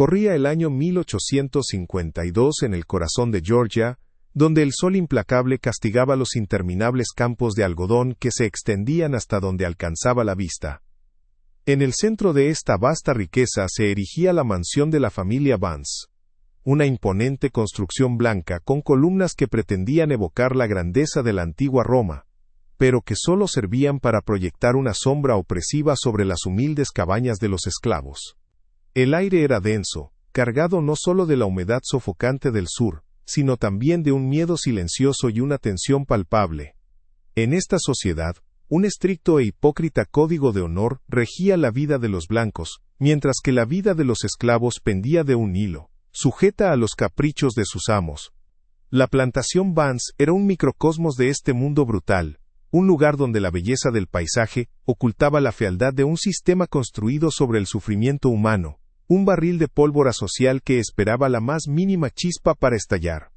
Corría el año 1852 en el corazón de Georgia, donde el sol implacable castigaba los interminables campos de algodón que se extendían hasta donde alcanzaba la vista. En el centro de esta vasta riqueza se erigía la mansión de la familia Vance, una imponente construcción blanca con columnas que pretendían evocar la grandeza de la antigua Roma, pero que solo servían para proyectar una sombra opresiva sobre las humildes cabañas de los esclavos. El aire era denso, cargado no solo de la humedad sofocante del sur, sino también de un miedo silencioso y una tensión palpable. En esta sociedad, un estricto e hipócrita código de honor regía la vida de los blancos, mientras que la vida de los esclavos pendía de un hilo, sujeta a los caprichos de sus amos. La plantación Vance era un microcosmos de este mundo brutal, un lugar donde la belleza del paisaje ocultaba la fealdad de un sistema construido sobre el sufrimiento humano, un barril de pólvora social que esperaba la más mínima chispa para estallar.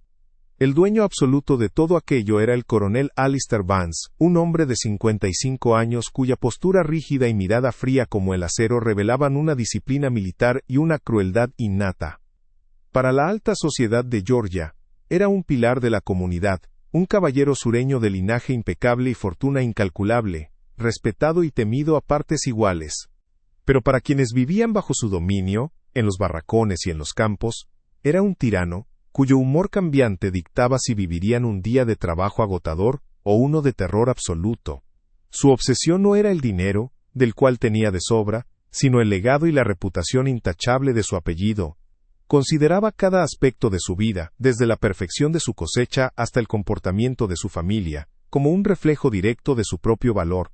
El dueño absoluto de todo aquello era el coronel Alistair Vance, un hombre de 55 años cuya postura rígida y mirada fría como el acero revelaban una disciplina militar y una crueldad innata. Para la alta sociedad de Georgia, era un pilar de la comunidad, un caballero sureño de linaje impecable y fortuna incalculable, respetado y temido a partes iguales. Pero para quienes vivían bajo su dominio, en los barracones y en los campos, era un tirano, cuyo humor cambiante dictaba si vivirían un día de trabajo agotador o uno de terror absoluto. Su obsesión no era el dinero, del cual tenía de sobra, sino el legado y la reputación intachable de su apellido. Consideraba cada aspecto de su vida, desde la perfección de su cosecha hasta el comportamiento de su familia, como un reflejo directo de su propio valor.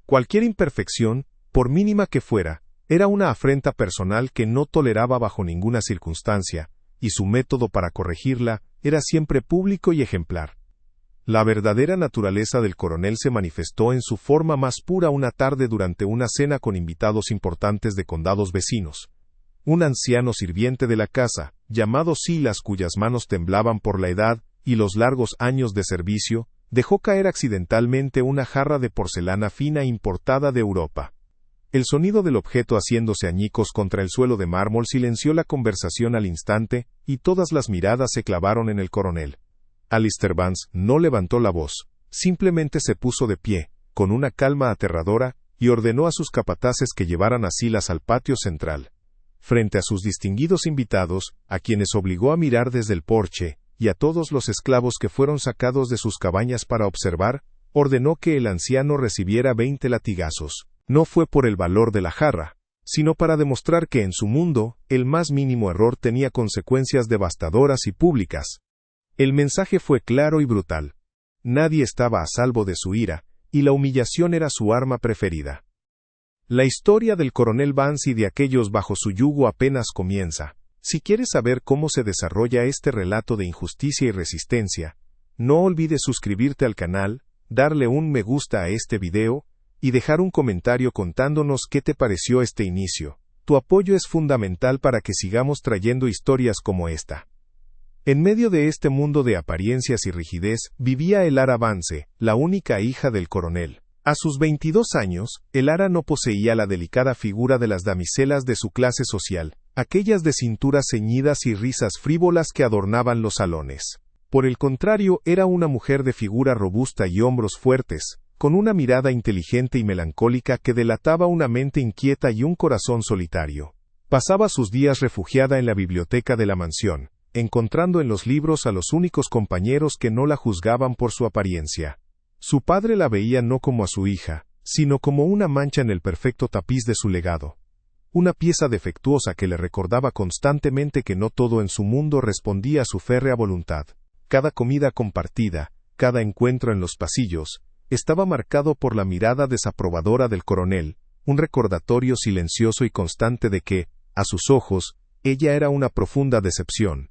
Cualquier imperfección, por mínima que fuera, era una afrenta personal que no toleraba bajo ninguna circunstancia, y su método para corregirla era siempre público y ejemplar. La verdadera naturaleza del coronel se manifestó en su forma más pura una tarde durante una cena con invitados importantes de condados vecinos. Un anciano sirviente de la casa, llamado Silas, cuyas manos temblaban por la edad y los largos años de servicio, dejó caer accidentalmente una jarra de porcelana fina importada de Europa. El sonido del objeto haciéndose añicos contra el suelo de mármol silenció la conversación al instante, y todas las miradas se clavaron en el coronel. Alistair Vance no levantó la voz, simplemente se puso de pie, con una calma aterradora, y ordenó a sus capataces que llevaran a Silas al patio central. Frente a sus distinguidos invitados, a quienes obligó a mirar desde el porche, y a todos los esclavos que fueron sacados de sus cabañas para observar, ordenó que el anciano recibiera 20 latigazos. No fue por el valor de la jarra, sino para demostrar que en su mundo, el más mínimo error tenía consecuencias devastadoras y públicas. El mensaje fue claro y brutal. Nadie estaba a salvo de su ira, y la humillación era su arma preferida. La historia del coronel Vance y de aquellos bajo su yugo apenas comienza. Si quieres saber cómo se desarrolla este relato de injusticia y resistencia, no olvides suscribirte al canal, darle un me gusta a este video, y dejar un comentario contándonos qué te pareció este inicio. Tu apoyo es fundamental para que sigamos trayendo historias como esta. En medio de este mundo de apariencias y rigidez, vivía Elara Vance, la única hija del coronel. A sus 22 años, Elara no poseía la delicada figura de las damiselas de su clase social, aquellas de cinturas ceñidas y risas frívolas que adornaban los salones. Por el contrario, era una mujer de figura robusta y hombros fuertes, con una mirada inteligente y melancólica que delataba una mente inquieta y un corazón solitario. Pasaba sus días refugiada en la biblioteca de la mansión, encontrando en los libros a los únicos compañeros que no la juzgaban por su apariencia. Su padre la veía no como a su hija, sino como una mancha en el perfecto tapiz de su legado. Una pieza defectuosa que le recordaba constantemente que no todo en su mundo respondía a su férrea voluntad. Cada comida compartida, cada encuentro en los pasillos, estaba marcado por la mirada desaprobadora del coronel, un recordatorio silencioso y constante de que, a sus ojos, ella era una profunda decepción.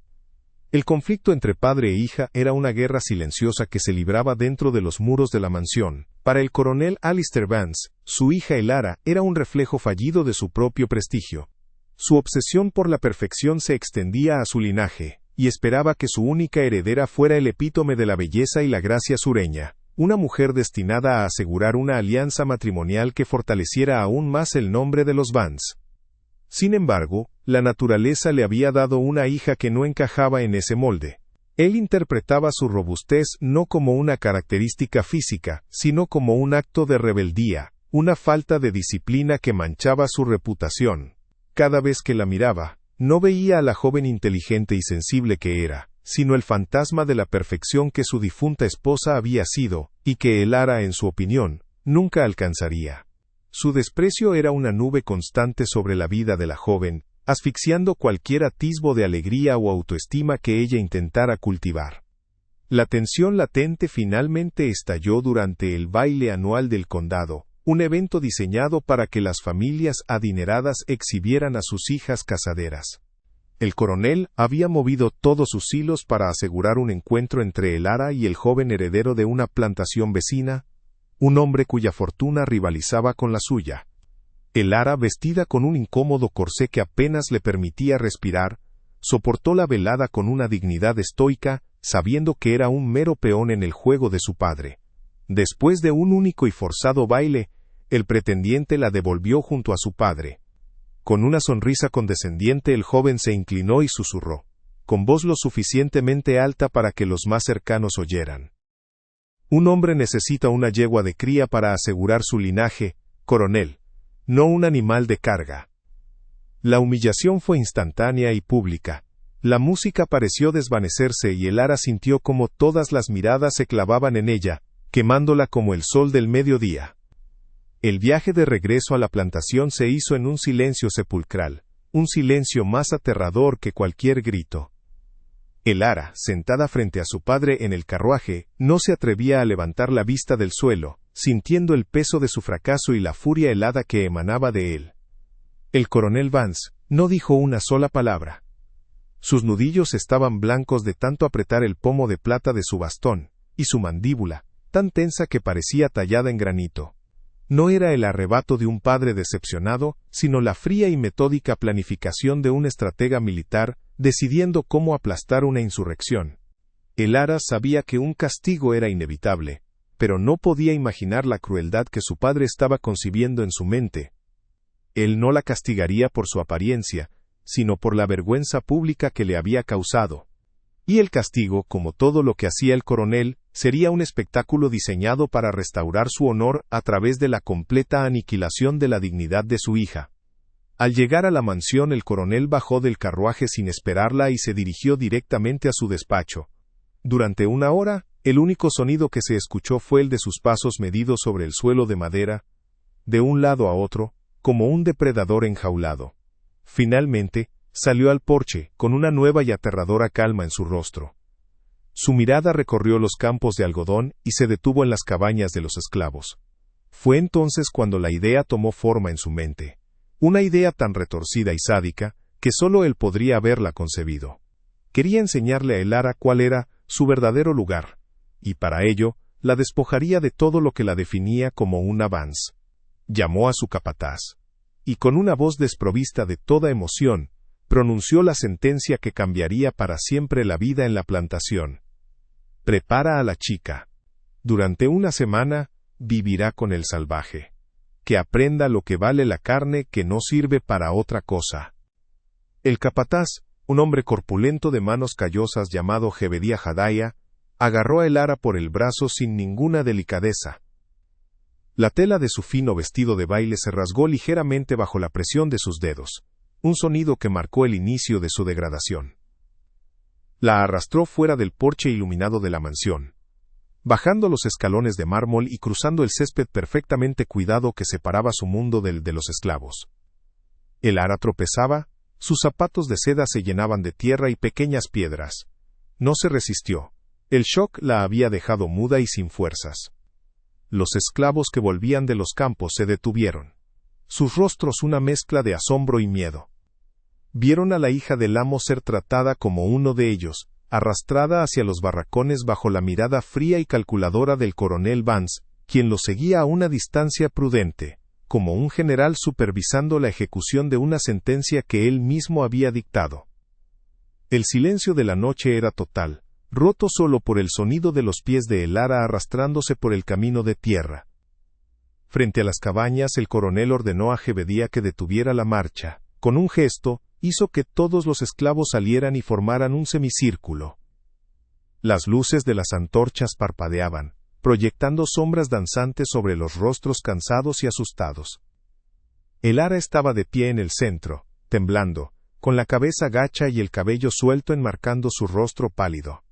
El conflicto entre padre e hija era una guerra silenciosa que se libraba dentro de los muros de la mansión. Para el coronel Alistair Vance, su hija Elara era un reflejo fallido de su propio prestigio. Su obsesión por la perfección se extendía a su linaje, y esperaba que su única heredera fuera el epítome de la belleza y la gracia sureña, una mujer destinada a asegurar una alianza matrimonial que fortaleciera aún más el nombre de los Vance. Sin embargo, la naturaleza le había dado una hija que no encajaba en ese molde. Él interpretaba su robustez no como una característica física, sino como un acto de rebeldía, una falta de disciplina que manchaba su reputación. Cada vez que la miraba, no veía a la joven inteligente y sensible que era, sino el fantasma de la perfección que su difunta esposa había sido, y que Elara, en su opinión, nunca alcanzaría. Su desprecio era una nube constante sobre la vida de la joven, asfixiando cualquier atisbo de alegría o autoestima que ella intentara cultivar. La tensión latente finalmente estalló durante el baile anual del condado, un evento diseñado para que las familias adineradas exhibieran a sus hijas casaderas. El coronel había movido todos sus hilos para asegurar un encuentro entre Elara y el joven heredero de una plantación vecina, un hombre cuya fortuna rivalizaba con la suya. Elara, vestida con un incómodo corsé que apenas le permitía respirar, soportó la velada con una dignidad estoica, sabiendo que era un mero peón en el juego de su padre. Después de un único y forzado baile, el pretendiente la devolvió junto a su padre. Con una sonrisa condescendiente el joven se inclinó y susurró, con voz lo suficientemente alta para que los más cercanos oyeran. Un hombre necesita una yegua de cría para asegurar su linaje, coronel, no un animal de carga. La humillación fue instantánea y pública. La música pareció desvanecerse y Elara sintió como todas las miradas se clavaban en ella, quemándola como el sol del mediodía. El viaje de regreso a la plantación se hizo en un silencio sepulcral, un silencio más aterrador que cualquier grito. Elara, sentada frente a su padre en el carruaje, no se atrevía a levantar la vista del suelo, sintiendo el peso de su fracaso y la furia helada que emanaba de él. El coronel Vance no dijo una sola palabra. Sus nudillos estaban blancos de tanto apretar el pomo de plata de su bastón, y su mandíbula, tan tensa que parecía tallada en granito. No era el arrebato de un padre decepcionado, sino la fría y metódica planificación de un estratega militar, decidiendo cómo aplastar una insurrección. Elara sabía que un castigo era inevitable, pero no podía imaginar la crueldad que su padre estaba concibiendo en su mente. Él no la castigaría por su apariencia, sino por la vergüenza pública que le había causado. Y el castigo, como todo lo que hacía el coronel, sería un espectáculo diseñado para restaurar su honor a través de la completa aniquilación de la dignidad de su hija. Al llegar a la mansión, el coronel bajó del carruaje sin esperarla y se dirigió directamente a su despacho. Durante una hora, el único sonido que se escuchó fue el de sus pasos medidos sobre el suelo de madera, de un lado a otro, como un depredador enjaulado. Finalmente, salió al porche, con una nueva y aterradora calma en su rostro. Su mirada recorrió los campos de algodón y se detuvo en las cabañas de los esclavos. Fue entonces cuando la idea tomó forma en su mente. Una idea tan retorcida y sádica, que solo él podría haberla concebido. Quería enseñarle a Elara cuál era su verdadero lugar, y para ello, la despojaría de todo lo que la definía como una Vance. Llamó a su capataz, y con una voz desprovista de toda emoción, pronunció la sentencia que cambiaría para siempre la vida en la plantación. Prepara a la chica. Durante una semana, vivirá con el salvaje. Que aprenda lo que vale la carne que no sirve para otra cosa. El capataz, un hombre corpulento de manos callosas llamado Jebedía Hadaya, agarró a Elara por el brazo sin ninguna delicadeza. La tela de su fino vestido de baile se rasgó ligeramente bajo la presión de sus dedos, un sonido que marcó el inicio de su degradación. La arrastró fuera del porche iluminado de la mansión. Bajando los escalones de mármol y cruzando el césped perfectamente cuidado que separaba su mundo del de los esclavos. Elara tropezaba, sus zapatos de seda se llenaban de tierra y pequeñas piedras. No se resistió. El shock la había dejado muda y sin fuerzas. Los esclavos que volvían de los campos se detuvieron. Sus rostros una mezcla de asombro y miedo. Vieron a la hija del amo ser tratada como uno de ellos, arrastrada hacia los barracones bajo la mirada fría y calculadora del coronel Vance, quien lo seguía a una distancia prudente, como un general supervisando la ejecución de una sentencia que él mismo había dictado. El silencio de la noche era total, roto solo por el sonido de los pies de Elara arrastrándose por el camino de tierra. Frente a las cabañas, el coronel ordenó a Jebedía que detuviera la marcha, Con un gesto, hizo que todos los esclavos salieran y formaran un semicírculo. Las luces de las antorchas parpadeaban, proyectando sombras danzantes sobre los rostros cansados y asustados. El ara estaba de pie en el centro, temblando, con la cabeza gacha y el cabello suelto enmarcando su rostro pálido.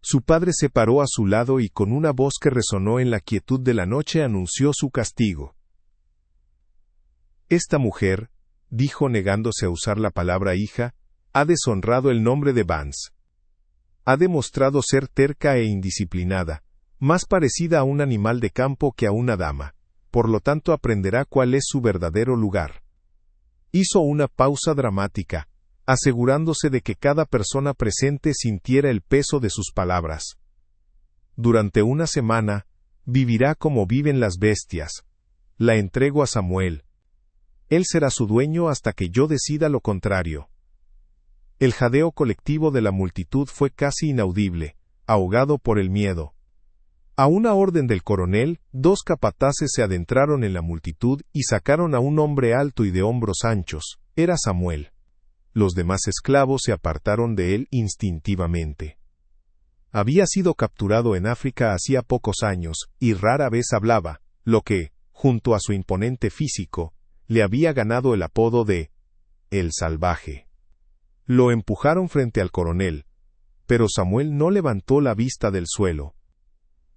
Su padre se paró a su lado y con una voz que resonó en la quietud de la noche anunció su castigo. Esta mujer, dijo negándose a usar la palabra hija, ha deshonrado el nombre de Vance. Ha demostrado ser terca e indisciplinada, más parecida a un animal de campo que a una dama, por lo tanto aprenderá cuál es su verdadero lugar. Hizo una pausa dramática, asegurándose de que cada persona presente sintiera el peso de sus palabras. Durante una semana, vivirá como viven las bestias. La entrego a Samuel. Él será su dueño hasta que yo decida lo contrario. El jadeo colectivo de la multitud fue casi inaudible, ahogado por el miedo. A una orden del coronel, 2 capataces se adentraron en la multitud y sacaron a un hombre alto y de hombros anchos. Era Samuel. Los demás esclavos se apartaron de él instintivamente. Había sido capturado en África hacía pocos años, y rara vez hablaba, lo que, junto a su imponente físico, le había ganado el apodo de El Salvaje. Lo empujaron frente al coronel, pero Samuel no levantó la vista del suelo.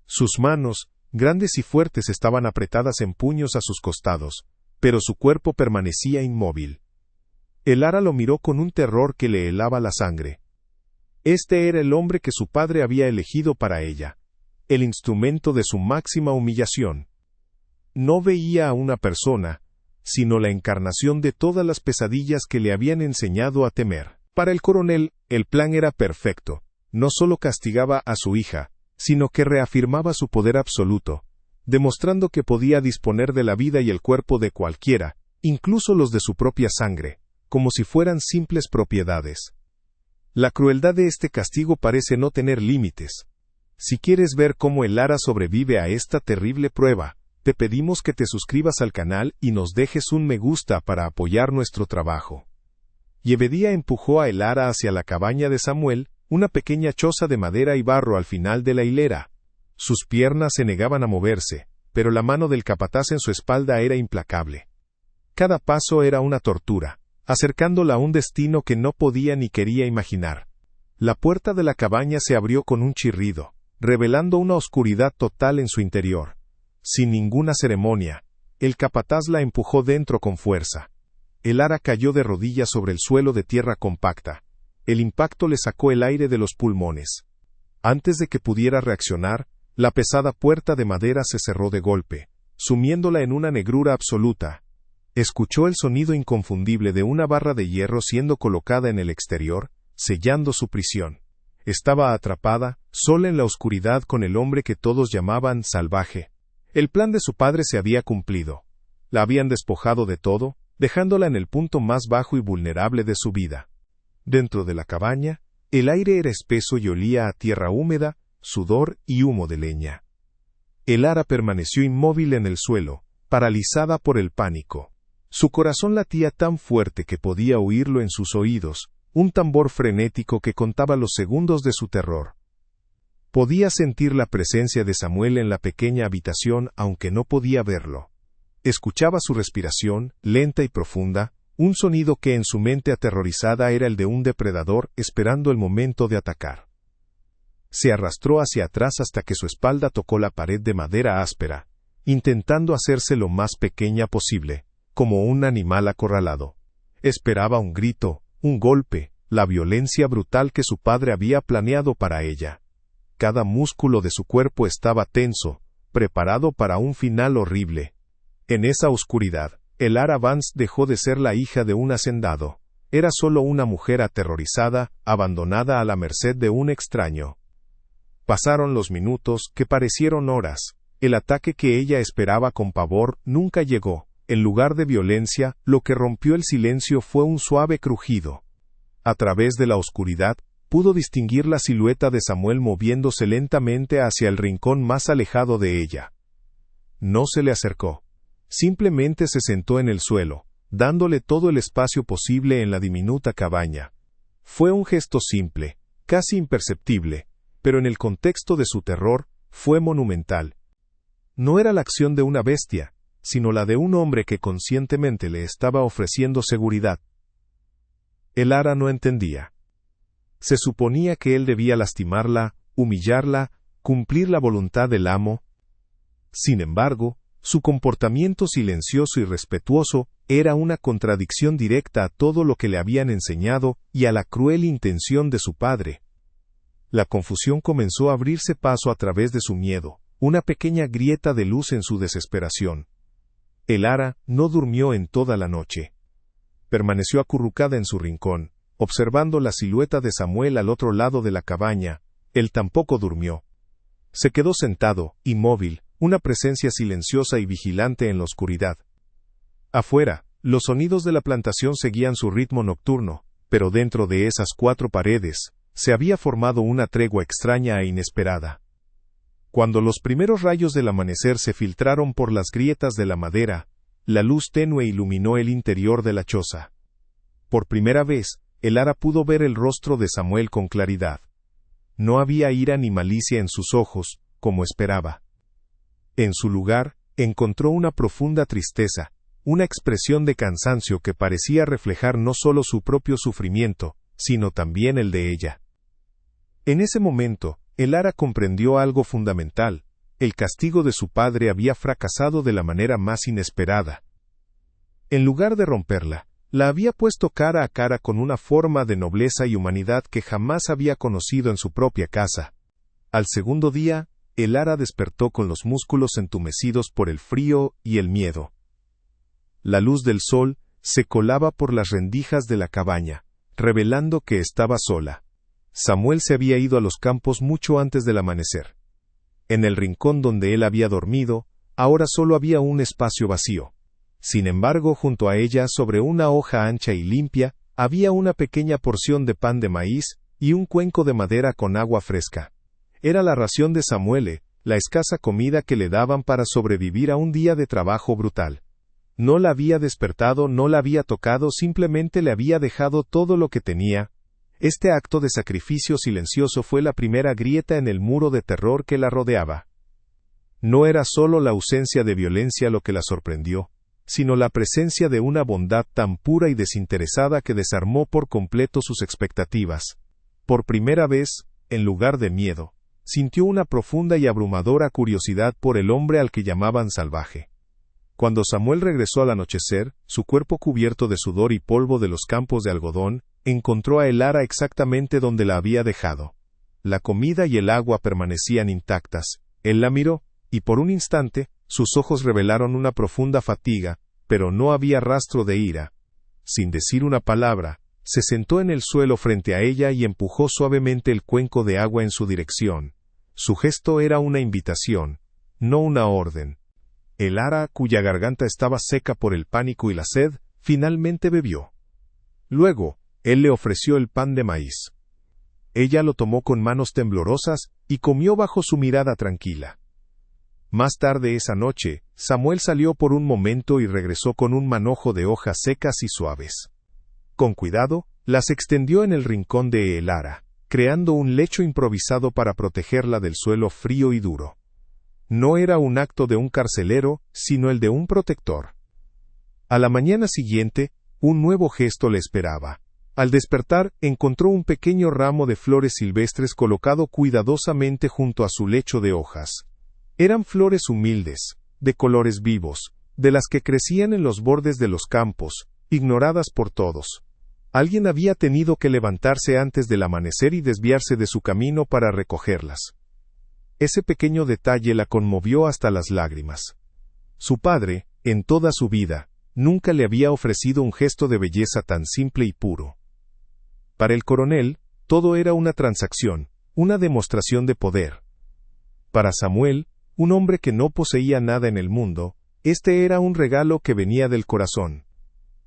Sus manos, grandes y fuertes, estaban apretadas en puños a sus costados, pero su cuerpo permanecía inmóvil. El ara lo miró con un terror que le helaba la sangre. Este era el hombre que su padre había elegido para ella, el instrumento de su máxima humillación. No veía a una persona, sino la encarnación de todas las pesadillas que le habían enseñado a temer. Para el coronel, el plan era perfecto. No solo castigaba a su hija, sino que reafirmaba su poder absoluto, demostrando que podía disponer de la vida y el cuerpo de cualquiera, incluso los de su propia sangre, como si fueran simples propiedades. La crueldad de este castigo parece no tener límites. Si quieres ver cómo el ara sobrevive a esta terrible prueba, te pedimos que te suscribas al canal y nos dejes un me gusta para apoyar nuestro trabajo. Yebedía empujó a el ara hacia la cabaña de Samuel, una pequeña choza de madera y barro al final de la hilera. Sus piernas se negaban a moverse, pero la mano del capataz en su espalda era implacable. Cada paso era una tortura, acercándola a un destino que no podía ni quería imaginar. La puerta de la cabaña se abrió con un chirrido, revelando una oscuridad total en su interior. Sin ninguna ceremonia, el capataz la empujó dentro con fuerza. El ara cayó de rodillas sobre el suelo de tierra compacta. El impacto le sacó el aire de los pulmones. Antes de que pudiera reaccionar, la pesada puerta de madera se cerró de golpe, sumiéndola en una negrura absoluta. Escuchó el sonido inconfundible de una barra de hierro siendo colocada en el exterior, sellando su prisión. Estaba atrapada, sola en la oscuridad con el hombre que todos llamaban salvaje. El plan de su padre se había cumplido. La habían despojado de todo, dejándola en el punto más bajo y vulnerable de su vida. Dentro de la cabaña, el aire era espeso y olía a tierra húmeda, sudor y humo de leña. El ara permaneció inmóvil en el suelo, paralizada por el pánico. Su corazón latía tan fuerte que podía oírlo en sus oídos, un tambor frenético que contaba los segundos de su terror. Podía sentir la presencia de Samuel en la pequeña habitación aunque no podía verlo. Escuchaba su respiración, lenta y profunda, un sonido que en su mente aterrorizada era el de un depredador esperando el momento de atacar. Se arrastró hacia atrás hasta que su espalda tocó la pared de madera áspera, intentando hacerse lo más pequeña posible, como un animal acorralado. Esperaba un grito, un golpe, la violencia brutal que su padre había planeado para ella. Cada músculo de su cuerpo estaba tenso, preparado para un final horrible. En esa oscuridad, el ara Vance dejó de ser la hija de un hacendado. Era solo una mujer aterrorizada, abandonada a la merced de un extraño. Pasaron los minutos, que parecieron horas. El ataque que ella esperaba con pavor nunca llegó. En lugar de violencia, lo que rompió el silencio fue un suave crujido. A través de la oscuridad, pudo distinguir la silueta de Samuel moviéndose lentamente hacia el rincón más alejado de ella. No se le acercó. Simplemente se sentó en el suelo, dándole todo el espacio posible en la diminuta cabaña. Fue un gesto simple, casi imperceptible, pero en el contexto de su terror, fue monumental. No era la acción de una bestia, sino la de un hombre que conscientemente le estaba ofreciendo seguridad. Elara no entendía. Se suponía que él debía lastimarla, humillarla, cumplir la voluntad del amo. Sin embargo, su comportamiento silencioso y respetuoso era una contradicción directa a todo lo que le habían enseñado y a la cruel intención de su padre. La confusión comenzó a abrirse paso a través de su miedo, una pequeña grieta de luz en su desesperación. Elara no durmió en toda la noche. Permaneció acurrucada en su rincón, observando la silueta de Samuel al otro lado de la cabaña. Él tampoco durmió. Se quedó sentado, inmóvil, una presencia silenciosa y vigilante en la oscuridad. Afuera, los sonidos de la plantación seguían su ritmo nocturno, pero dentro de esas 4 paredes, se había formado una tregua extraña e inesperada. Cuando los primeros rayos del amanecer se filtraron por las grietas de la madera, la luz tenue iluminó el interior de la choza. Por primera vez, Elara pudo ver el rostro de Samuel con claridad. No había ira ni malicia en sus ojos, como esperaba. En su lugar, encontró una profunda tristeza, una expresión de cansancio que parecía reflejar no solo su propio sufrimiento, sino también el de ella. En ese momento, Elara comprendió algo fundamental: el castigo de su padre había fracasado de la manera más inesperada. En lugar de romperla, la había puesto cara a cara con una forma de nobleza y humanidad que jamás había conocido en su propia casa. Al segundo día, Elara despertó con los músculos entumecidos por el frío y el miedo. La luz del sol se colaba por las rendijas de la cabaña, revelando que estaba sola. Samuel se había ido a los campos mucho antes del amanecer. En el rincón donde él había dormido, ahora solo había un espacio vacío. Sin embargo, junto a ella, sobre una hoja ancha y limpia, había una pequeña porción de pan de maíz y un cuenco de madera con agua fresca. Era la ración de Samuel, la escasa comida que le daban para sobrevivir a un día de trabajo brutal. No la había despertado, no la había tocado, simplemente le había dejado todo lo que tenía. Este acto de sacrificio silencioso fue la primera grieta en el muro de terror que la rodeaba. No era solo la ausencia de violencia lo que la sorprendió, sino la presencia de una bondad tan pura y desinteresada que desarmó por completo sus expectativas. Por primera vez, en lugar de miedo, sintió una profunda y abrumadora curiosidad por el hombre al que llamaban salvaje. Cuando Samuel regresó al anochecer, su cuerpo cubierto de sudor y polvo de los campos de algodón, encontró a Elara exactamente donde la había dejado. La comida y el agua permanecían intactas. Él la miró, y por un instante, sus ojos revelaron una profunda fatiga, pero no había rastro de ira. Sin decir una palabra, se sentó en el suelo frente a ella y empujó suavemente el cuenco de agua en su dirección. Su gesto era una invitación, no una orden. Elara, cuya garganta estaba seca por el pánico y la sed, finalmente bebió. Luego, él le ofreció el pan de maíz. Ella lo tomó con manos temblorosas y comió bajo su mirada tranquila. Más tarde esa noche, Samuel salió por un momento y regresó con un manojo de hojas secas y suaves. Con cuidado, las extendió en el rincón de Elara, creando un lecho improvisado para protegerla del suelo frío y duro. No era un acto de un carcelero, sino el de un protector. A la mañana siguiente, un nuevo gesto le esperaba. Al despertar, encontró un pequeño ramo de flores silvestres colocado cuidadosamente junto a su lecho de hojas. Eran flores humildes, de colores vivos, de las que crecían en los bordes de los campos, ignoradas por todos. Alguien había tenido que levantarse antes del amanecer y desviarse de su camino para recogerlas. Ese pequeño detalle la conmovió hasta las lágrimas. Su padre, en toda su vida, nunca le había ofrecido un gesto de belleza tan simple y puro. Para el coronel, todo era una transacción, una demostración de poder. Para Samuel, un hombre que no poseía nada en el mundo, este era un regalo que venía del corazón.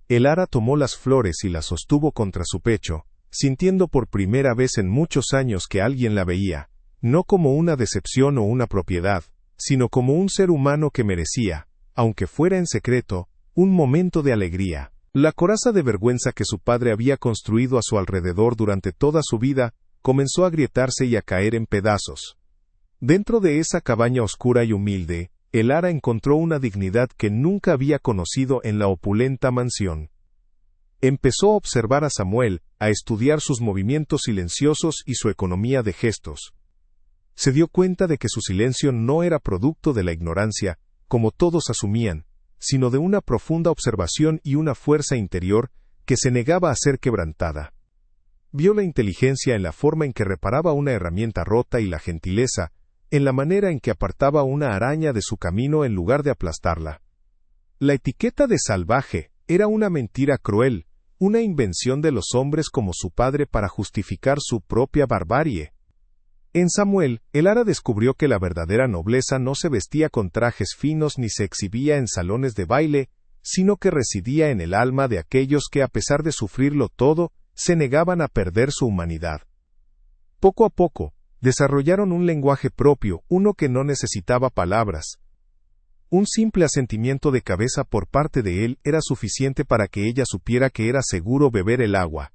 Elara tomó las flores y las sostuvo contra su pecho, sintiendo por primera vez en muchos años que alguien la veía, no como una decepción o una propiedad, sino como un ser humano que merecía, aunque fuera en secreto, un momento de alegría. La coraza de vergüenza que su padre había construido a su alrededor durante toda su vida comenzó a agrietarse y a caer en pedazos. Dentro de esa cabaña oscura y humilde, Elara encontró una dignidad que nunca había conocido en la opulenta mansión. Empezó a observar a Samuel, a estudiar sus movimientos silenciosos y su economía de gestos. Se dio cuenta de que su silencio no era producto de la ignorancia, como todos asumían, sino de una profunda observación y una fuerza interior que se negaba a ser quebrantada. Vio la inteligencia en la forma en que reparaba una herramienta rota y la gentileza en la manera en que apartaba una araña de su camino en lugar de aplastarla. La etiqueta de salvaje era una mentira cruel, una invención de los hombres como su padre para justificar su propia barbarie. En Samuel, Elara descubrió que la verdadera nobleza no se vestía con trajes finos ni se exhibía en salones de baile, sino que residía en el alma de aquellos que, a pesar de sufrirlo todo, se negaban a perder su humanidad. Poco a poco, desarrollaron un lenguaje propio, uno que no necesitaba palabras. Un simple asentimiento de cabeza por parte de él era suficiente para que ella supiera que era seguro beber el agua.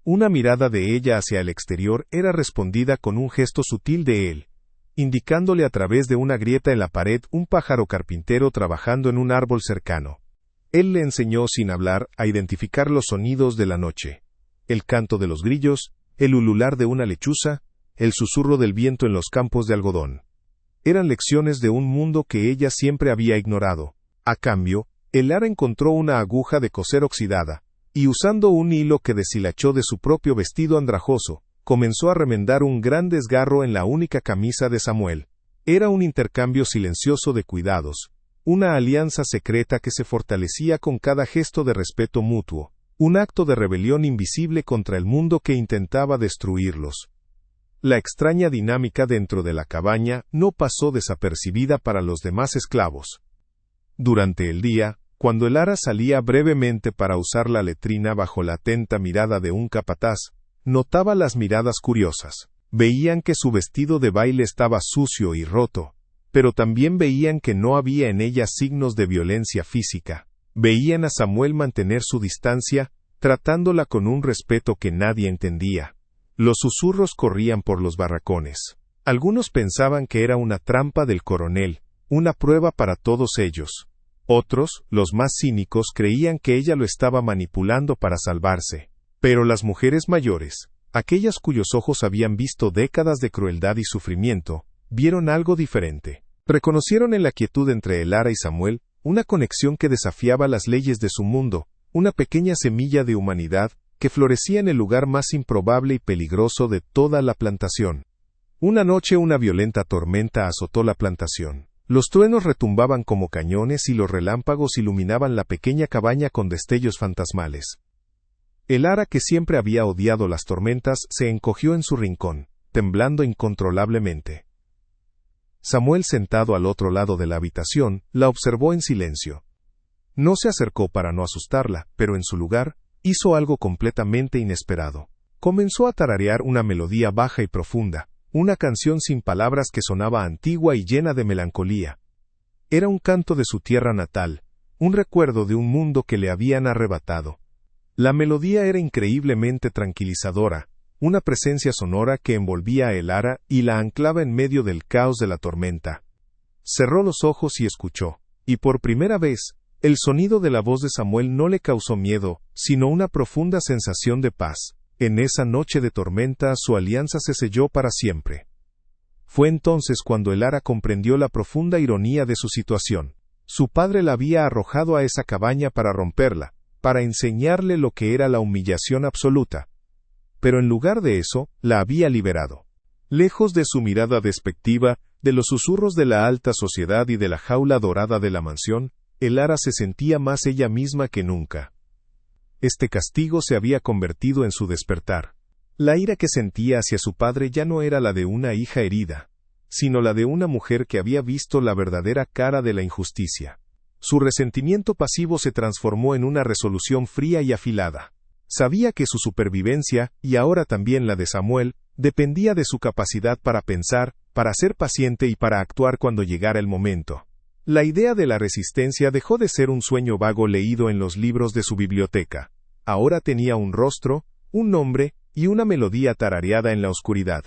Una mirada de ella hacia el exterior era respondida con un gesto sutil de él, indicándole a través de una grieta en la pared un pájaro carpintero trabajando en un árbol cercano. Él le enseñó sin hablar a identificar los sonidos de la noche, el canto de los grillos, el ulular de una lechuza, el susurro del viento en los campos de algodón. Eran lecciones de un mundo que ella siempre había ignorado. A cambio, Elara encontró una aguja de coser oxidada, y usando un hilo que deshilachó de su propio vestido andrajoso, comenzó a remendar un gran desgarro en la única camisa de Samuel. Era un intercambio silencioso de cuidados, una alianza secreta que se fortalecía con cada gesto de respeto mutuo, un acto de rebelión invisible contra el mundo que intentaba destruirlos. La extraña dinámica dentro de la cabaña no pasó desapercibida para los demás esclavos. Durante el día, cuando Elara salía brevemente para usar la letrina bajo la atenta mirada de un capataz, notaba las miradas curiosas. Veían que su vestido de baile estaba sucio y roto, pero también veían que no había en ella signos de violencia física. Veían a Samuel mantener su distancia, tratándola con un respeto que nadie entendía. Los susurros corrían por los barracones. Algunos pensaban que era una trampa del coronel, una prueba para todos ellos. Otros, los más cínicos, creían que ella lo estaba manipulando para salvarse. Pero las mujeres mayores, aquellas cuyos ojos habían visto décadas de crueldad y sufrimiento, vieron algo diferente. Reconocieron en la quietud entre Elara y Samuel una conexión que desafiaba las leyes de su mundo, una pequeña semilla de humanidad que florecía en el lugar más improbable y peligroso de toda la plantación. Una noche una violenta tormenta azotó la plantación. Los truenos retumbaban como cañones y los relámpagos iluminaban la pequeña cabaña con destellos fantasmales. Elara, que siempre había odiado las tormentas, se encogió en su rincón, temblando incontrolablemente. Samuel, sentado al otro lado de la habitación, la observó en silencio. No se acercó para no asustarla, pero en su lugar, hizo algo completamente inesperado. Comenzó a tararear una melodía baja y profunda, una canción sin palabras que sonaba antigua y llena de melancolía. Era un canto de su tierra natal, un recuerdo de un mundo que le habían arrebatado. La melodía era increíblemente tranquilizadora, una presencia sonora que envolvía a Elara y la anclaba en medio del caos de la tormenta. Cerró los ojos y escuchó, y por primera vez, el sonido de la voz de Samuel no le causó miedo, sino una profunda sensación de paz. En esa noche de tormenta su alianza se selló para siempre. Fue entonces cuando Elara comprendió la profunda ironía de su situación. Su padre la había arrojado a esa cabaña para romperla, para enseñarle lo que era la humillación absoluta. Pero en lugar de eso, la había liberado. Lejos de su mirada despectiva, de los susurros de la alta sociedad y de la jaula dorada de la mansión, Elara se sentía más ella misma que nunca. Este castigo se había convertido en su despertar. La ira que sentía hacia su padre ya no era la de una hija herida, sino la de una mujer que había visto la verdadera cara de la injusticia. Su resentimiento pasivo se transformó en una resolución fría y afilada. Sabía que su supervivencia, y ahora también la de Samuel, dependía de su capacidad para pensar, para ser paciente y para actuar cuando llegara el momento. La idea de la resistencia dejó de ser un sueño vago leído en los libros de su biblioteca. Ahora tenía un rostro, un nombre y una melodía tarareada en la oscuridad.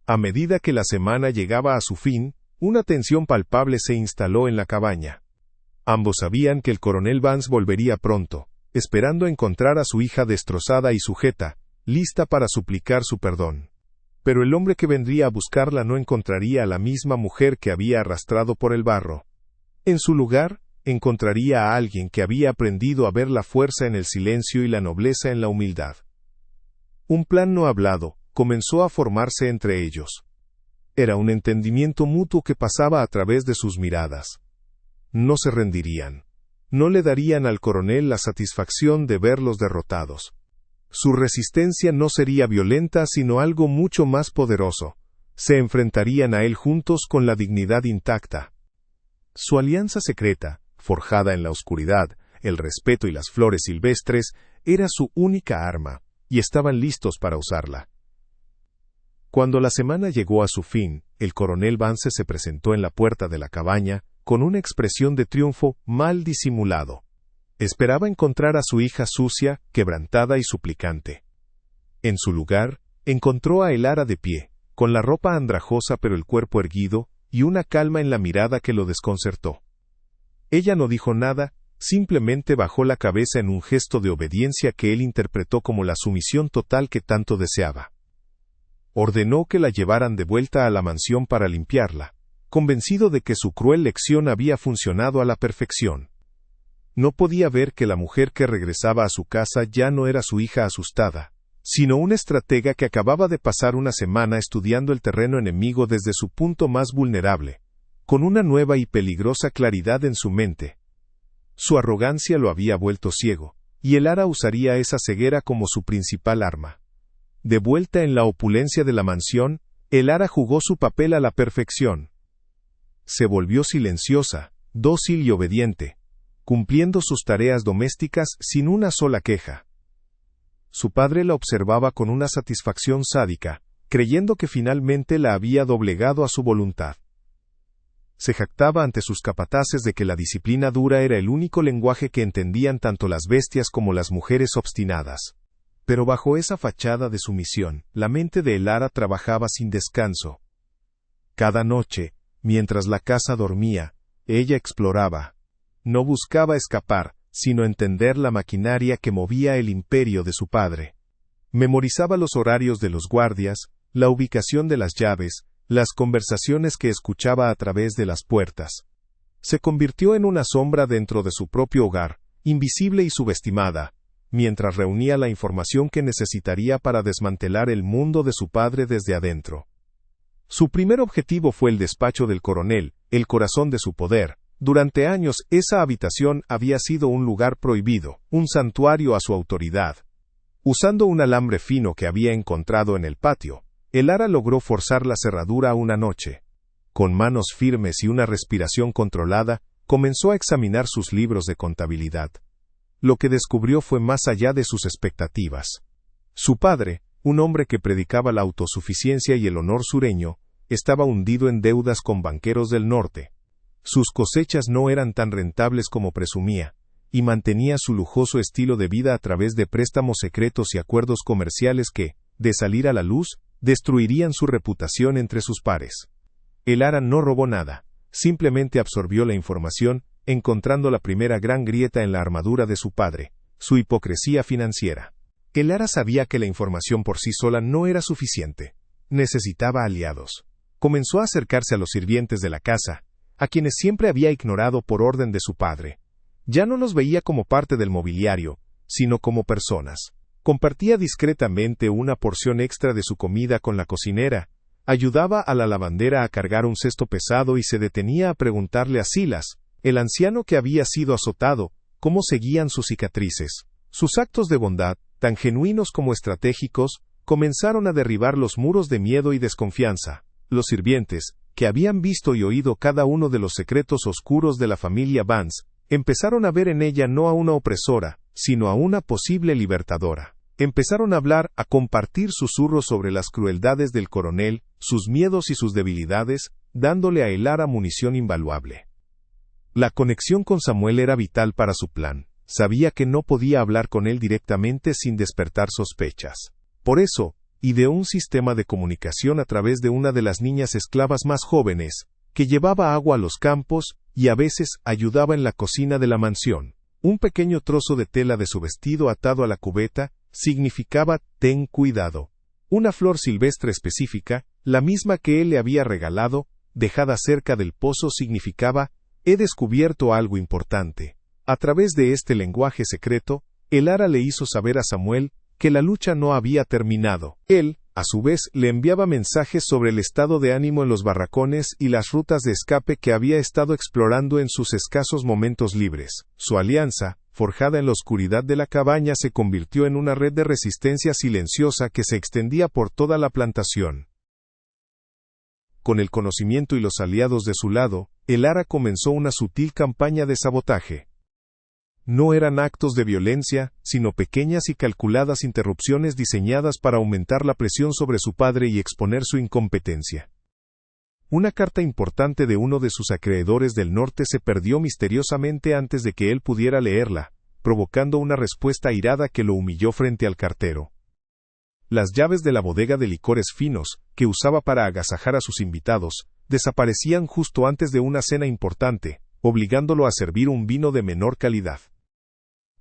A medida que la semana llegaba a su fin, una tensión palpable se instaló en la cabaña. Ambos sabían que el coronel Vance volvería pronto, esperando encontrar a su hija destrozada y sujeta, lista para suplicar su perdón. Pero el hombre que vendría a buscarla no encontraría a la misma mujer que había arrastrado por el barro. En su lugar, encontraría a alguien que había aprendido a ver la fuerza en el silencio y la nobleza en la humildad. Un plan no hablado comenzó a formarse entre ellos. Era un entendimiento mutuo que pasaba a través de sus miradas. No se rendirían. No le darían al coronel la satisfacción de verlos derrotados. Su resistencia no sería violenta sino algo mucho más poderoso. Se enfrentarían a él juntos con la dignidad intacta. Su alianza secreta, forjada en la oscuridad, el respeto y las flores silvestres, era su única arma, y estaban listos para usarla. Cuando la semana llegó a su fin, el coronel Vance se presentó en la puerta de la cabaña, con una expresión de triunfo mal disimulado. Esperaba encontrar a su hija sucia, quebrantada y suplicante. En su lugar, encontró a Elara de pie, con la ropa andrajosa pero el cuerpo erguido, y una calma en la mirada que lo desconcertó. Ella no dijo nada, simplemente bajó la cabeza en un gesto de obediencia que él interpretó como la sumisión total que tanto deseaba. Ordenó que la llevaran de vuelta a la mansión para limpiarla, convencido de que su cruel lección había funcionado a la perfección. No podía ver que la mujer que regresaba a su casa ya no era su hija asustada, sino una estratega que acababa de pasar una semana estudiando el terreno enemigo desde su punto más vulnerable, con una nueva y peligrosa claridad en su mente. Su arrogancia lo había vuelto ciego, y Elara usaría esa ceguera como su principal arma. De vuelta en la opulencia de la mansión, Elara jugó su papel a la perfección. Se volvió silenciosa, dócil y obediente, cumpliendo sus tareas domésticas sin una sola queja. Su padre la observaba con una satisfacción sádica, creyendo que finalmente la había doblegado a su voluntad. Se jactaba ante sus capataces de que la disciplina dura era el único lenguaje que entendían tanto las bestias como las mujeres obstinadas. Pero bajo esa fachada de sumisión, la mente de Elara trabajaba sin descanso. Cada noche, mientras la casa dormía, ella exploraba. No buscaba escapar, sino entender la maquinaria que movía el imperio de su padre. Memorizaba los horarios de los guardias, la ubicación de las llaves, las conversaciones que escuchaba a través de las puertas. Se convirtió en una sombra dentro de su propio hogar, invisible y subestimada, mientras reunía la información que necesitaría para desmantelar el mundo de su padre desde adentro. Su primer objetivo fue el despacho del coronel, el corazón de su poder. Durante años esa habitación había sido un lugar prohibido, un santuario a su autoridad. Usando un alambre fino que había encontrado en el patio, Elara logró forzar la cerradura una noche. Con manos firmes y una respiración controlada, comenzó a examinar sus libros de contabilidad. Lo que descubrió fue más allá de sus expectativas. Su padre, un hombre que predicaba la autosuficiencia y el honor sureño, estaba hundido en deudas con banqueros del norte. Sus cosechas no eran tan rentables como presumía, y mantenía su lujoso estilo de vida a través de préstamos secretos y acuerdos comerciales que, de salir a la luz, destruirían su reputación entre sus pares. Elara no robó nada, simplemente absorbió la información, encontrando la primera gran grieta en la armadura de su padre, su hipocresía financiera. Elara sabía que la información por sí sola no era suficiente. Necesitaba aliados. Comenzó a acercarse a los sirvientes de la casa, a quienes siempre había ignorado por orden de su padre. Ya no los veía como parte del mobiliario, sino como personas. Compartía discretamente una porción extra de su comida con la cocinera, ayudaba a la lavandera a cargar un cesto pesado y se detenía a preguntarle a Silas, el anciano que había sido azotado, cómo seguían sus cicatrices. Sus actos de bondad, tan genuinos como estratégicos, comenzaron a derribar los muros de miedo y desconfianza. Los sirvientes, que habían visto y oído cada uno de los secretos oscuros de la familia Vance, empezaron a ver en ella no a una opresora, sino a una posible libertadora. Empezaron a hablar, a compartir susurros sobre las crueldades del coronel, sus miedos y sus debilidades, dándole a Elara munición invaluable. La conexión con Samuel era vital para su plan. Sabía que no podía hablar con él directamente sin despertar sospechas. Por eso, ideó un sistema de comunicación a través de una de las niñas esclavas más jóvenes, que llevaba agua a los campos y a veces ayudaba en la cocina de la mansión. Un pequeño trozo de tela de su vestido atado a la cubeta significaba «ten cuidado». Una flor silvestre específica, la misma que él le había regalado, dejada cerca del pozo, significaba «he descubierto algo importante». A través de este lenguaje secreto, Elara le hizo saber a Samuel que la lucha no había terminado. Él, a su vez, le enviaba mensajes sobre el estado de ánimo en los barracones y las rutas de escape que había estado explorando en sus escasos momentos libres. Su alianza, forjada en la oscuridad de la cabaña, se convirtió en una red de resistencia silenciosa que se extendía por toda la plantación. Con el conocimiento y los aliados de su lado, Elara comenzó una sutil campaña de sabotaje. No eran actos de violencia, sino pequeñas y calculadas interrupciones diseñadas para aumentar la presión sobre su padre y exponer su incompetencia. Una carta importante de uno de sus acreedores del norte se perdió misteriosamente antes de que él pudiera leerla, provocando una respuesta airada que lo humilló frente al cartero. Las llaves de la bodega de licores finos, que usaba para agasajar a sus invitados, desaparecían justo antes de una cena importante, obligándolo a servir un vino de menor calidad.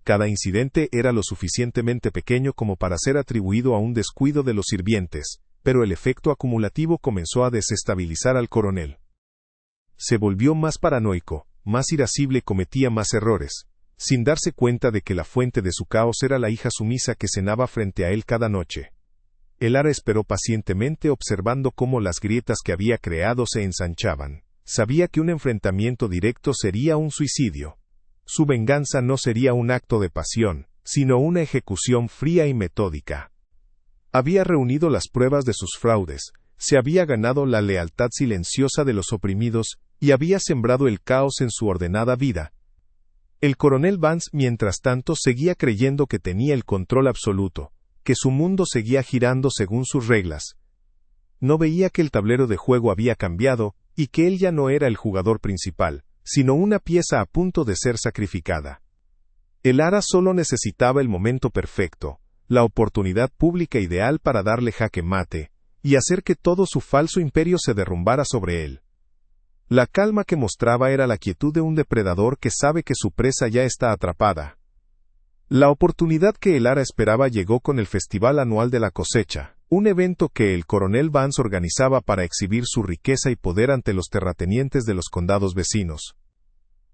Cada incidente era lo suficientemente pequeño como para ser atribuido a un descuido de los sirvientes, pero el efecto acumulativo comenzó a desestabilizar al coronel. Se volvió más paranoico, más irascible y cometía más errores, sin darse cuenta de que la fuente de su caos era la hija sumisa que cenaba frente a él cada noche. Elara esperó pacientemente observando cómo las grietas que había creado se ensanchaban. Sabía que un enfrentamiento directo sería un suicidio. Su venganza no sería un acto de pasión, sino una ejecución fría y metódica. Había reunido las pruebas de sus fraudes, se había ganado la lealtad silenciosa de los oprimidos, y había sembrado el caos en su ordenada vida. El coronel Vance, mientras tanto, seguía creyendo que tenía el control absoluto, que su mundo seguía girando según sus reglas. No veía que el tablero de juego había cambiado, y que él ya no era el jugador principal, sino una pieza a punto de ser sacrificada. Elara solo necesitaba el momento perfecto, la oportunidad pública ideal para darle jaque mate, y hacer que todo su falso imperio se derrumbara sobre él. La calma que mostraba era la quietud de un depredador que sabe que su presa ya está atrapada. La oportunidad que Elara esperaba llegó con el Festival Anual de la Cosecha, un evento que el coronel Vance organizaba para exhibir su riqueza y poder ante los terratenientes de los condados vecinos.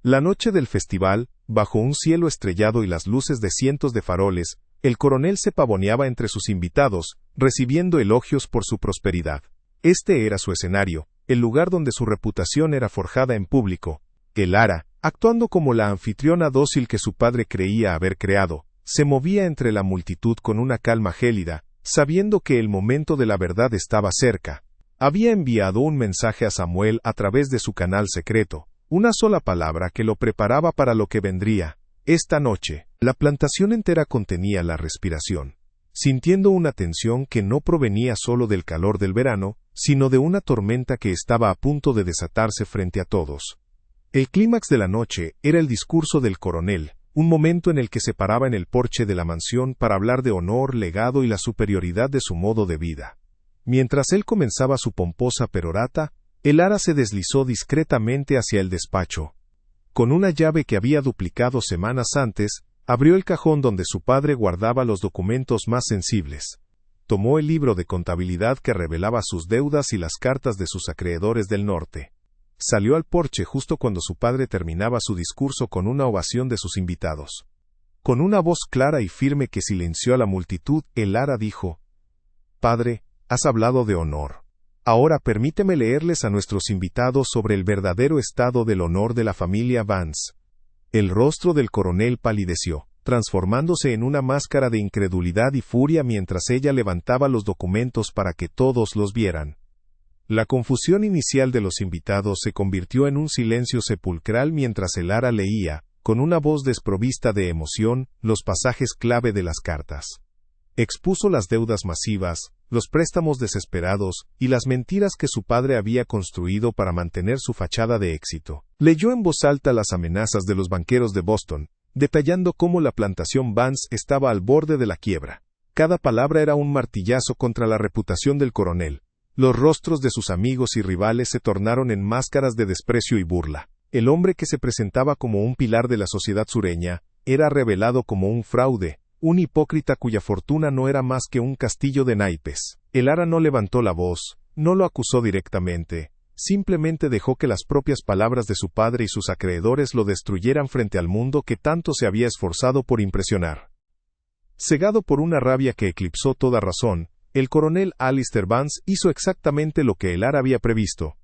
La noche del festival, bajo un cielo estrellado y las luces de cientos de faroles, el coronel se pavoneaba entre sus invitados, recibiendo elogios por su prosperidad. Este era su escenario, el lugar donde su reputación era forjada en público. Elara, actuando como la anfitriona dócil que su padre creía haber creado, se movía entre la multitud con una calma gélida, sabiendo que el momento de la verdad estaba cerca. Había enviado un mensaje a Samuel a través de su canal secreto, una sola palabra que lo preparaba para lo que vendría. Esta noche, la plantación entera contenía la respiración, sintiendo una tensión que no provenía solo del calor del verano, sino de una tormenta que estaba a punto de desatarse frente a todos. El clímax de la noche era el discurso del coronel, un momento en el que se paraba en el porche de la mansión para hablar de honor, legado y la superioridad de su modo de vida. Mientras él comenzaba su pomposa perorata, Elara se deslizó discretamente hacia el despacho. Con una llave que había duplicado semanas antes, abrió el cajón donde su padre guardaba los documentos más sensibles. Tomó el libro de contabilidad que revelaba sus deudas y las cartas de sus acreedores del norte. Salió al porche justo cuando su padre terminaba su discurso con una ovación de sus invitados. Con una voz clara y firme que silenció a la multitud, Elara dijo: «Padre, has hablado de honor. Ahora permíteme leerles a nuestros invitados sobre el verdadero estado del honor de la familia Vance». El rostro del coronel palideció, transformándose en una máscara de incredulidad y furia mientras ella levantaba los documentos para que todos los vieran. La confusión inicial de los invitados se convirtió en un silencio sepulcral mientras Elara leía, con una voz desprovista de emoción, los pasajes clave de las cartas. Expuso las deudas masivas, los préstamos desesperados y las mentiras que su padre había construido para mantener su fachada de éxito. Leyó en voz alta las amenazas de los banqueros de Boston, detallando cómo la plantación Vance estaba al borde de la quiebra. Cada palabra era un martillazo contra la reputación del coronel. Los rostros de sus amigos y rivales se tornaron en máscaras de desprecio y burla. El hombre que se presentaba como un pilar de la sociedad sureña, era revelado como un fraude, un hipócrita cuya fortuna no era más que un castillo de naipes. El Ara no levantó la voz, no lo acusó directamente, simplemente dejó que las propias palabras de su padre y sus acreedores lo destruyeran frente al mundo que tanto se había esforzado por impresionar. Cegado por una rabia que eclipsó toda razón, el coronel Alistair Vance hizo exactamente lo que el Ara había previsto.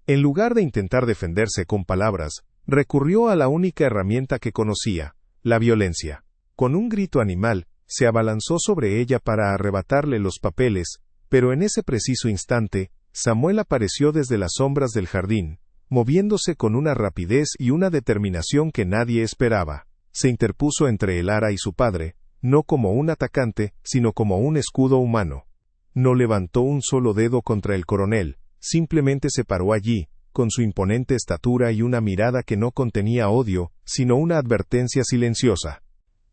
En lugar de intentar defenderse con palabras, recurrió a la única herramienta que conocía, la violencia. Con un grito animal, se abalanzó sobre ella para arrebatarle los papeles, pero en ese preciso instante, Samuel apareció desde las sombras del jardín, moviéndose con una rapidez y una determinación que nadie esperaba. Se interpuso entre el Ara y su padre, no como un atacante, sino como un escudo humano. No levantó un solo dedo contra el coronel, simplemente se paró allí, con su imponente estatura y una mirada que no contenía odio, sino una advertencia silenciosa.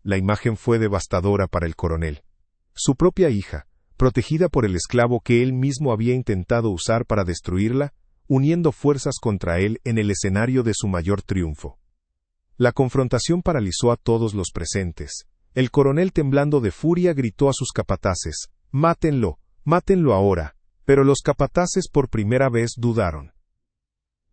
La imagen fue devastadora para el coronel. Su propia hija, protegida por el esclavo que él mismo había intentado usar para destruirla, uniendo fuerzas contra él en el escenario de su mayor triunfo. La confrontación paralizó a todos los presentes. El coronel, temblando de furia, gritó a sus capataces: «¡Mátenlo! ¡Mátenlo ahora!». Pero los capataces por primera vez dudaron.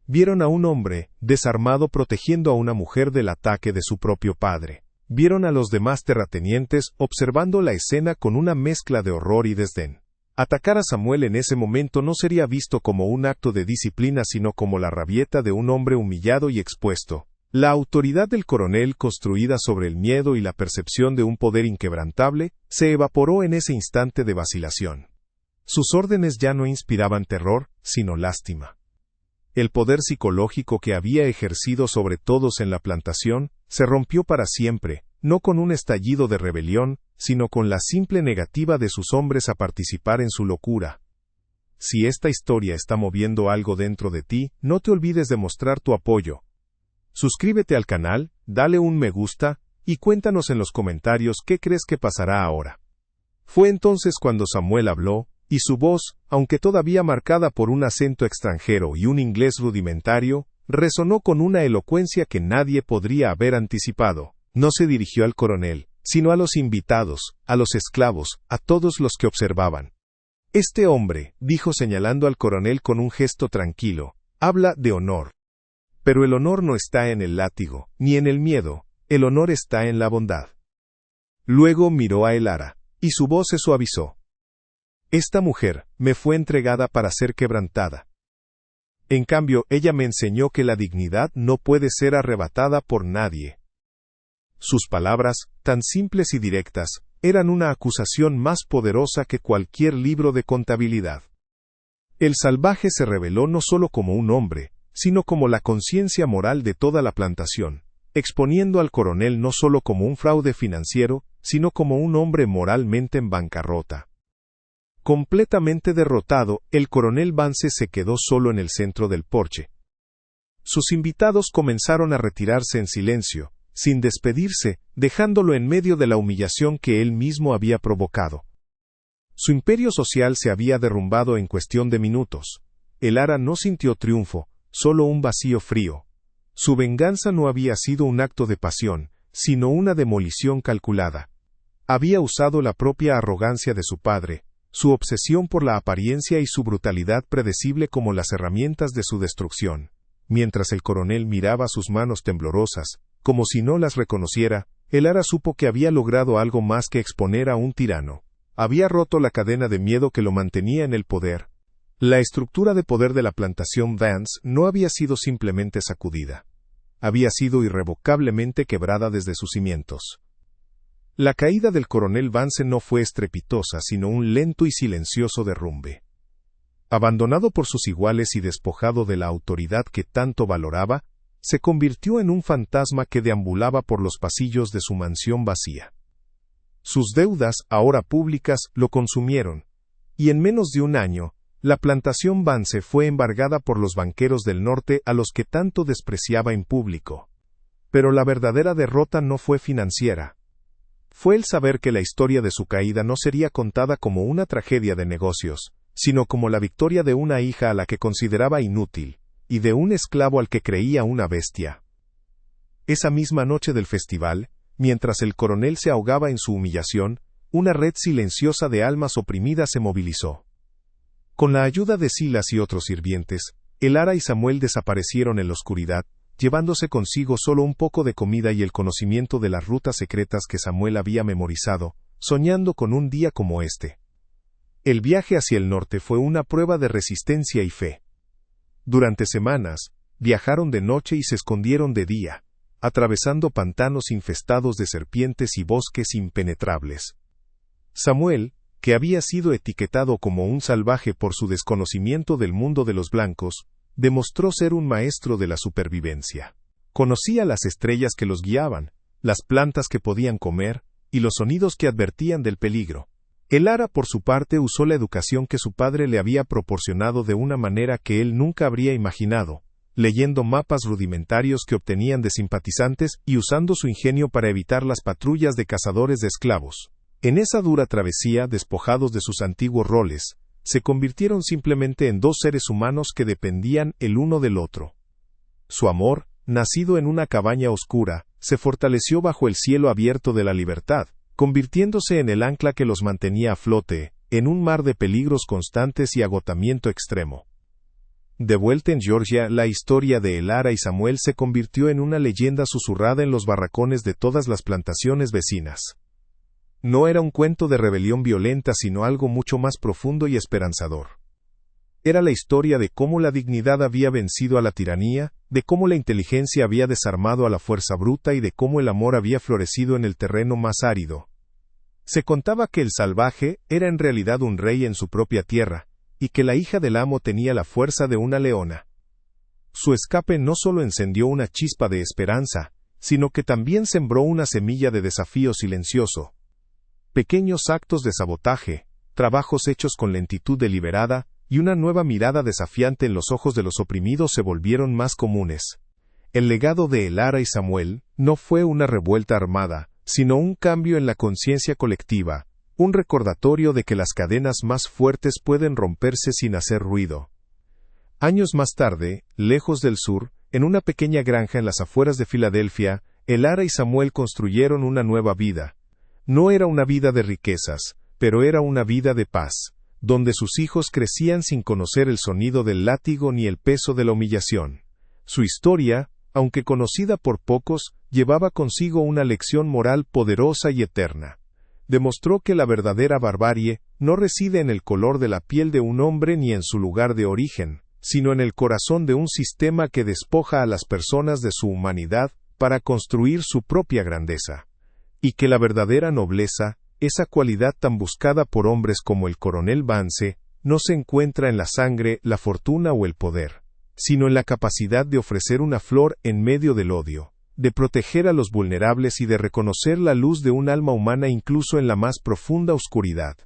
Vieron a un hombre, desarmado, protegiendo a una mujer del ataque de su propio padre. Vieron a los demás terratenientes observando la escena con una mezcla de horror y desdén. Atacar a Samuel en ese momento no sería visto como un acto de disciplina, sino como la rabieta de un hombre humillado y expuesto. La autoridad del coronel, construida sobre el miedo y la percepción de un poder inquebrantable, se evaporó en ese instante de vacilación. Sus órdenes ya no inspiraban terror, sino lástima. El poder psicológico que había ejercido sobre todos en la plantación, se rompió para siempre, no con un estallido de rebelión, sino con la simple negativa de sus hombres a participar en su locura. Si esta historia está moviendo algo dentro de ti, no te olvides de mostrar tu apoyo. Suscríbete al canal, dale un me gusta, y cuéntanos en los comentarios qué crees que pasará ahora. Fue entonces cuando Samuel habló, y su voz, aunque todavía marcada por un acento extranjero y un inglés rudimentario, resonó con una elocuencia que nadie podría haber anticipado. No se dirigió al coronel, sino a los invitados, a los esclavos, a todos los que observaban. «Este hombre», dijo señalando al coronel con un gesto tranquilo, «habla de honor. Pero el honor no está en el látigo, ni en el miedo, el honor está en la bondad». Luego miró a el Ara, y su voz se suavizó. «Esta mujer me fue entregada para ser quebrantada. En cambio, ella me enseñó que la dignidad no puede ser arrebatada por nadie». Sus palabras, tan simples y directas, eran una acusación más poderosa que cualquier libro de contabilidad. El salvaje se reveló no solo como un hombre, sino como la conciencia moral de toda la plantación, exponiendo al coronel no solo como un fraude financiero, sino como un hombre moralmente en bancarrota. Completamente derrotado, el coronel Vance se quedó solo en el centro del porche. Sus invitados comenzaron a retirarse en silencio, sin despedirse, dejándolo en medio de la humillación que él mismo había provocado. Su imperio social se había derrumbado en cuestión de minutos. El Ara no sintió triunfo, solo un vacío frío. Su venganza no había sido un acto de pasión, sino una demolición calculada. Había usado la propia arrogancia de su padre, su obsesión por la apariencia y su brutalidad predecible como las herramientas de su destrucción. Mientras el coronel miraba sus manos temblorosas, como si no las reconociera, el Ara supo que había logrado algo más que exponer a un tirano. Había roto la cadena de miedo que lo mantenía en el poder. La estructura de poder de la plantación Vance no había sido simplemente sacudida. Había sido irrevocablemente quebrada desde sus cimientos. La caída del coronel Vance no fue estrepitosa, sino un lento y silencioso derrumbe. Abandonado por sus iguales y despojado de la autoridad que tanto valoraba, se convirtió en un fantasma que deambulaba por los pasillos de su mansión vacía. Sus deudas, ahora públicas, lo consumieron, y en menos de un año, la plantación Vance fue embargada por los banqueros del norte a los que tanto despreciaba en público. Pero la verdadera derrota no fue financiera. Fue el saber que la historia de su caída no sería contada como una tragedia de negocios, sino como la victoria de una hija a la que consideraba inútil, y de un esclavo al que creía una bestia. Esa misma noche del festival, mientras el coronel se ahogaba en su humillación, una red silenciosa de almas oprimidas se movilizó. Con la ayuda de Silas y otros sirvientes, Elara y Samuel desaparecieron en la oscuridad, llevándose consigo solo un poco de comida y el conocimiento de las rutas secretas que Samuel había memorizado, soñando con un día como este. El viaje hacia el norte fue una prueba de resistencia y fe. Durante semanas, viajaron de noche y se escondieron de día, atravesando pantanos infestados de serpientes y bosques impenetrables. Samuel, que había sido etiquetado como un salvaje por su desconocimiento del mundo de los blancos, demostró ser un maestro de la supervivencia. Conocía las estrellas que los guiaban, las plantas que podían comer, y los sonidos que advertían del peligro. Elara, por su parte, usó la educación que su padre le había proporcionado de una manera que él nunca habría imaginado, leyendo mapas rudimentarios que obtenían de simpatizantes y usando su ingenio para evitar las patrullas de cazadores de esclavos. En esa dura travesía, despojados de sus antiguos roles, se convirtieron simplemente en dos seres humanos que dependían el uno del otro. Su amor, nacido en una cabaña oscura, se fortaleció bajo el cielo abierto de la libertad, convirtiéndose en el ancla que los mantenía a flote, en un mar de peligros constantes y agotamiento extremo. De vuelta en Georgia, la historia de Elara y Samuel se convirtió en una leyenda susurrada en los barracones de todas las plantaciones vecinas. No era un cuento de rebelión violenta, sino algo mucho más profundo y esperanzador. Era la historia de cómo la dignidad había vencido a la tiranía, de cómo la inteligencia había desarmado a la fuerza bruta y de cómo el amor había florecido en el terreno más árido. Se contaba que el salvaje era en realidad un rey en su propia tierra, y que la hija del amo tenía la fuerza de una leona. Su escape no solo encendió una chispa de esperanza, sino que también sembró una semilla de desafío silencioso. Pequeños actos de sabotaje, trabajos hechos con lentitud deliberada, y una nueva mirada desafiante en los ojos de los oprimidos se volvieron más comunes. El legado de Elara y Samuel no fue una revuelta armada, sino un cambio en la conciencia colectiva, un recordatorio de que las cadenas más fuertes pueden romperse sin hacer ruido. Años más tarde, lejos del sur, en una pequeña granja en las afueras de Filadelfia, Elara y Samuel construyeron una nueva vida. No era una vida de riquezas, pero era una vida de paz, donde sus hijos crecían sin conocer el sonido del látigo ni el peso de la humillación. Su historia, aunque conocida por pocos, llevaba consigo una lección moral poderosa y eterna. Demostró que la verdadera barbarie no reside en el color de la piel de un hombre ni en su lugar de origen, sino en el corazón de un sistema que despoja a las personas de su humanidad para construir su propia grandeza. Y que la verdadera nobleza, esa cualidad tan buscada por hombres como el coronel Vance, no se encuentra en la sangre, la fortuna o el poder, sino en la capacidad de ofrecer una flor en medio del odio, de proteger a los vulnerables y de reconocer la luz de un alma humana incluso en la más profunda oscuridad.